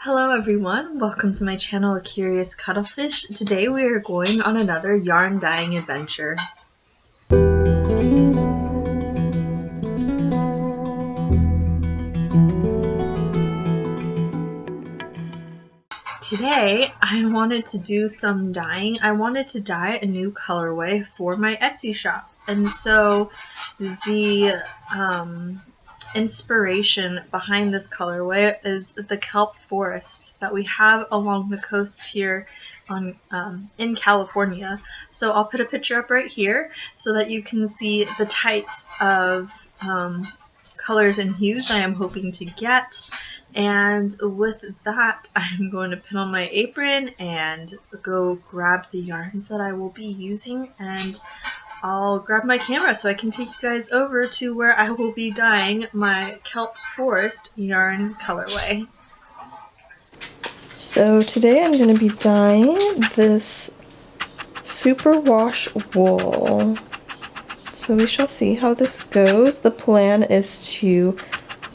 Hello everyone, welcome to my channel Curious Cuttlefish. Today we are going on another yarn dyeing adventure. Today I wanted to do some dyeing. I wanted to dye a new colorway for my Etsy shop, and so the inspiration behind this colorway is the kelp forests that we have along the coast here on in California. So I'll put a picture up right here so that you can see the types of colors and hues I am hoping to get. And with that, I'm going to put on my apron and go grab the yarns that I will be using, and I'll grab my camera so I can take you guys over to where I will be dyeing my kelp forest yarn colorway. So today I'm going to be dyeing this superwash wool. So we shall see how this goes. The plan is to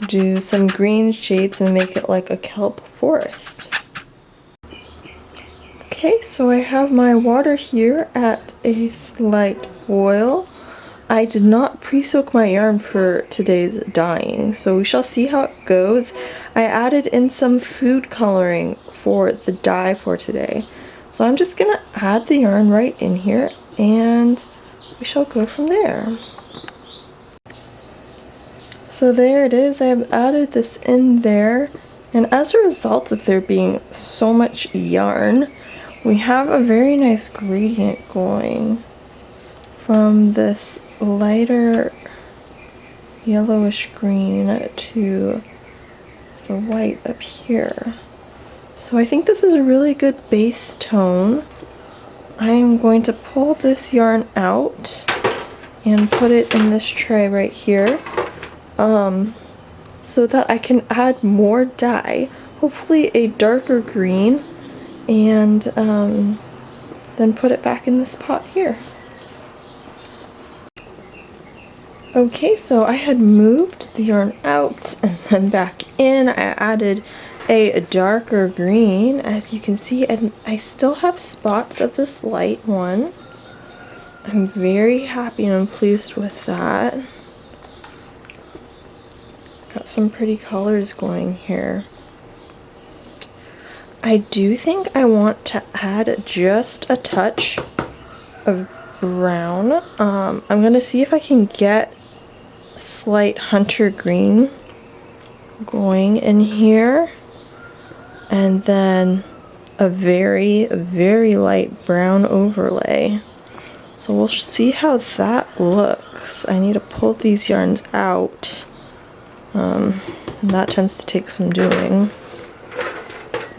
do some green shades and make it like a kelp forest. Okay, so I have my water here at a slight boil. I did not pre-soak my yarn for today's dyeing, so we shall see how it goes. I added in some food coloring for the dye for today. So I'm just gonna add the yarn right in here and we shall go from there. So there it is, I have added this in there, and as a result of there being so much yarn, we have a very nice gradient going from this lighter yellowish green to the white up here. So I think this is a really good base tone. I am going to pull this yarn out and put it in this tray right here. So that I can add more dye, hopefully a darker green, and then put it back in this pot here. Okay, so I had moved the yarn out and then back in. I added a darker green, as you can see, and I still have spots of this light one. I'm very happy and I'm pleased with that. Got some pretty colors going here. I do think I want to add just a touch of brown. I'm gonna see if I can get slight hunter green going in here, and then a very, very light brown overlay. So we'll see how that looks. I need to pull these yarns out. And that tends to take some doing.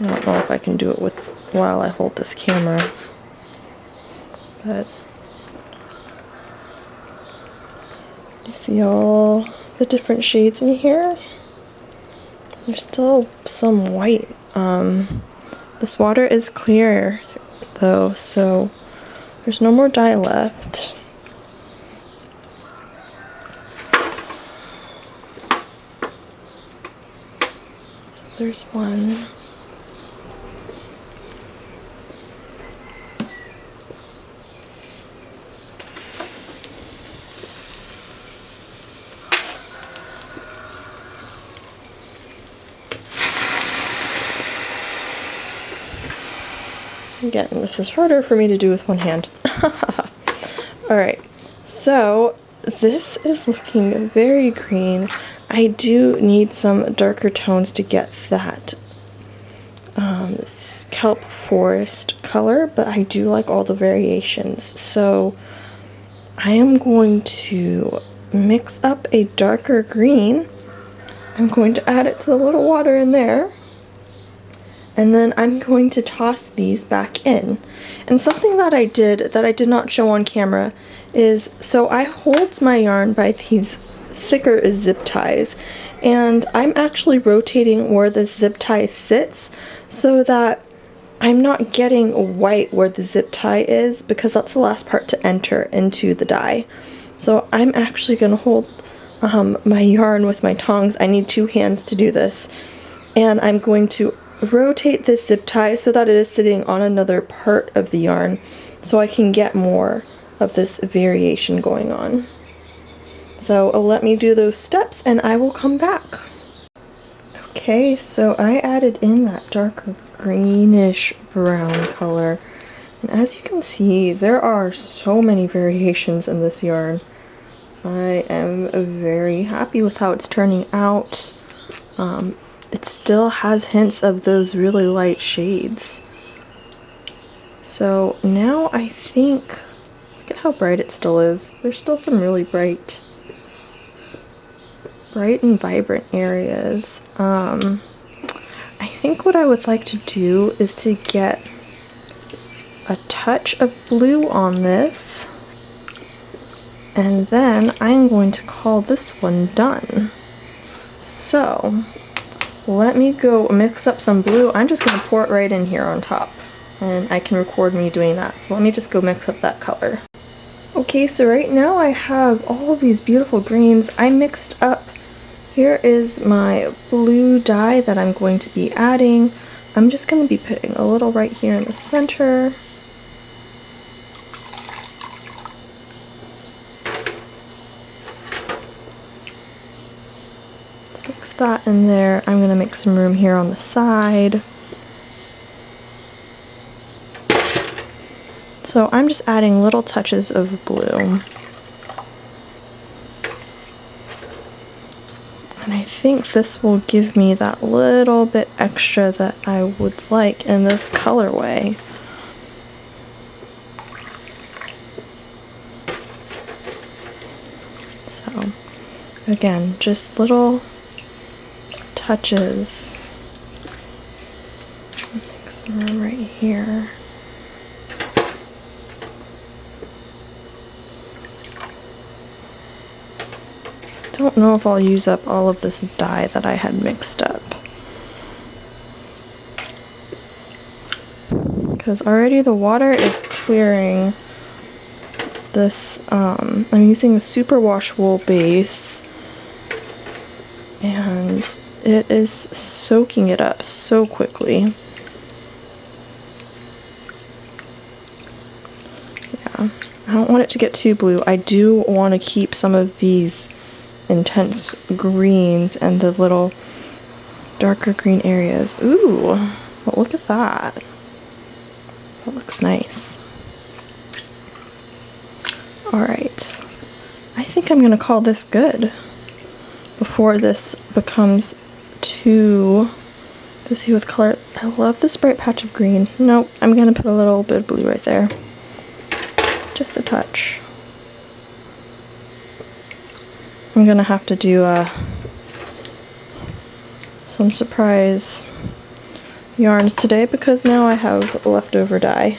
I don't know if I can do it while I hold this camera, but you see all the different shades in here? There's still some white. This water is clear though, so there's no more dye left. There's one. Again, this is harder for me to do with one hand. Alright, so this is looking very green. I do need some darker tones to get that kelp forest color, but I do like all the variations. So I am going to mix up a darker green. I'm going to add it to the little water in there. And then I'm going to toss these back in. And something that I did not show on camera is, so I hold my yarn by these thicker zip ties, and I'm actually rotating where the zip tie sits so that I'm not getting white where the zip tie is, because that's the last part to enter into the dye. So I'm actually going to hold my yarn with my tongs. I need two hands to do this, and I'm going to rotate this zip tie so that it is sitting on another part of the yarn so I can get more of this variation going on. So let me do those steps and I will come back. Okay, so I added in that darker greenish brown color, and as you can see, there are so many variations in this yarn. I am very happy with how it's turning out. It still has hints of those really light shades. So now I think, look at how bright it still is. There's still some really bright and vibrant areas. I think what I would like to do is to get a touch of blue on this, and then I'm going to call this one done. So let me go mix up some blue. I'm just going to pour it right in here on top, and I can record me doing that. So let me just go mix up that color. Okay, so right now I have all of these beautiful greens. I mixed up. Here is my blue dye that I'm going to be adding. I'm just going to be putting a little right here in the center. Let's mix that in there. I'm going to make some room here on the side. So I'm just adding little touches of blue. And I think this will give me that little bit extra that I would like in this colorway. So again, just little touches. Make some room right here. Don't know if I'll use up all of this dye that I had mixed up, because already the water is clearing this. I'm using a superwash wool base, and it is soaking it up so quickly. Yeah, I don't want it to get too blue. I do want to keep some of these intense greens and the little darker green areas. Ooh, well, look at that. That looks nice. Alright, I think I'm gonna call this good before this becomes too busy with color. I love this bright patch of green. Nope, I'm gonna put a little bit of blue right there. Just a touch. I'm gonna have to do some surprise yarns today because now I have leftover dye.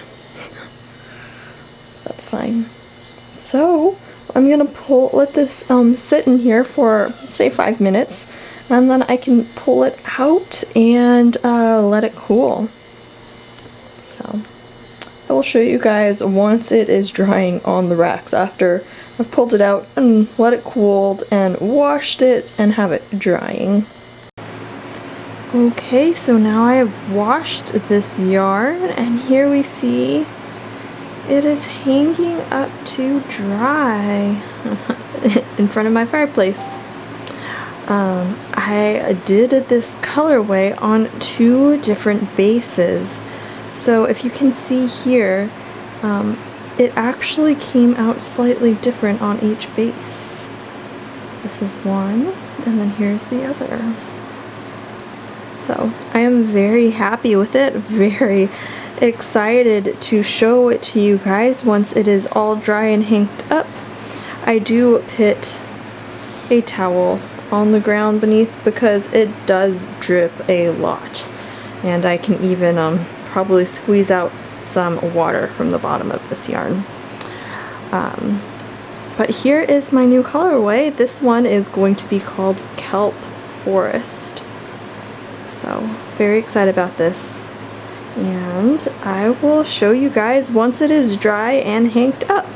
That's fine. So I'm gonna let this sit in here for say 5 minutes, and then I can pull it out and let it cool. So I will show you guys once it is drying on the racks after I've pulled it out and let it cool and washed it and have it drying. Okay, so now I have washed this yarn, and here we see it is hanging up to dry in front of my fireplace. I did this colorway on 2 different bases. So if you can see here, it actually came out slightly different on each base. This is one, and then here's the other. So I am very happy with it, very excited to show it to you guys once it is all dry and hanged up. I do put a towel on the ground beneath because it does drip a lot, and I can even probably squeeze out some water from the bottom of this yarn. But here is my new colorway. This one is going to be called Kelp Forest. So very excited about this, and I will show you guys once it is dry and hanged up.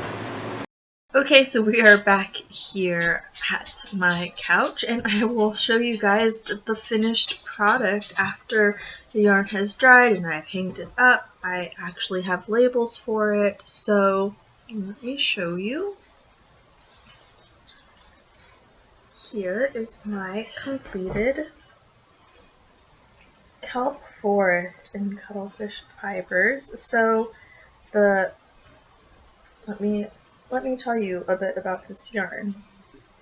Okay, so we are back here at my couch, and I will show you guys the finished product after the yarn has dried and I've hanged it up. I actually have labels for it, so let me show you. Here is my completed kelp forest in cuttlefish fibers. So let me tell you a bit about this yarn.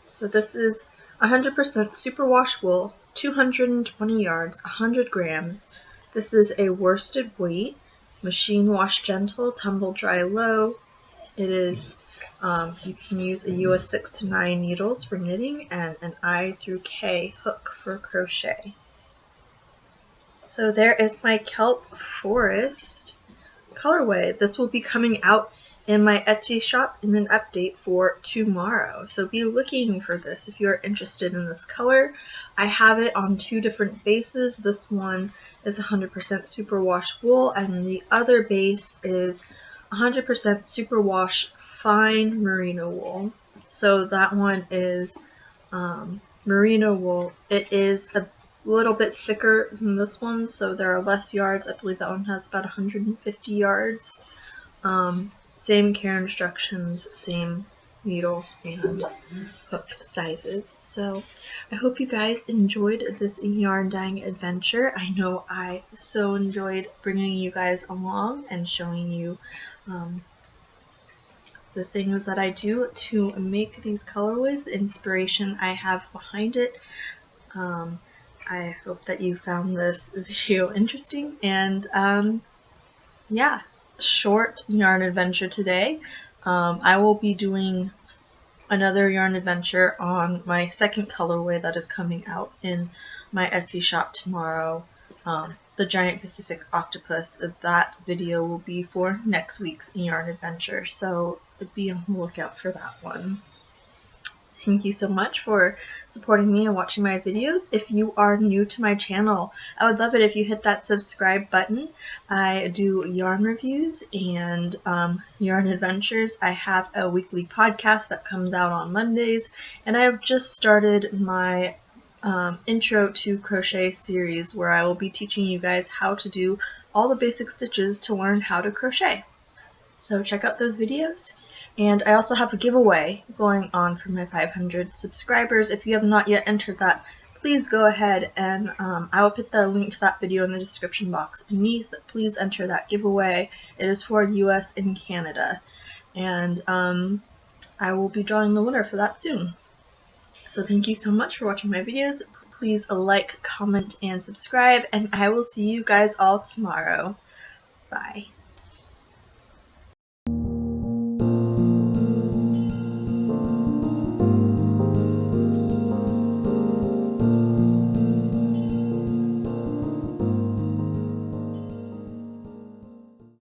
So this is 100% superwash wool, 220 yards, 100 grams. This is a worsted weight, machine wash gentle, tumble dry low. It is, you can use a US 6 to 9 needles for knitting and an I through K hook for crochet. So there is my kelp forest colorway. This will be coming out in my Etsy shop in an update for tomorrow. So be looking for this if you're interested in this color. I have it on 2 different bases. This one is 100% superwash wool and the other base is 100% superwash fine merino wool. So that one is merino wool. It is a little bit thicker than this one, so there are less yards. I believe that one has about 150 yards. Same care instructions, same needle and hook sizes. So I hope you guys enjoyed this yarn dyeing adventure. I know I so enjoyed bringing you guys along and showing you the things that I do to make these colorways, the inspiration I have behind it. I hope that you found this video interesting, and yeah, short yarn adventure today. I will be doing another yarn adventure on my second colorway that is coming out in my Etsy shop tomorrow, the giant Pacific octopus. That video will be for next week's yarn adventure, so be on the lookout for that one. Thank you so much for supporting me and watching my videos. If you are new to my channel, I would love it if you hit that subscribe button. I do yarn reviews and yarn adventures. I have a weekly podcast that comes out on Mondays, and I have just started my intro to crochet series where I will be teaching you guys how to do all the basic stitches to learn how to crochet. So check out those videos. And I also have a giveaway going on for my 500 subscribers. If you have not yet entered that, please go ahead and I will put the link to that video in the description box beneath. Please enter that giveaway. It is for US and Canada. And I will be drawing the winner for that soon. So thank you so much for watching my videos. Please like, comment, and subscribe. And I will see you guys all tomorrow. Bye.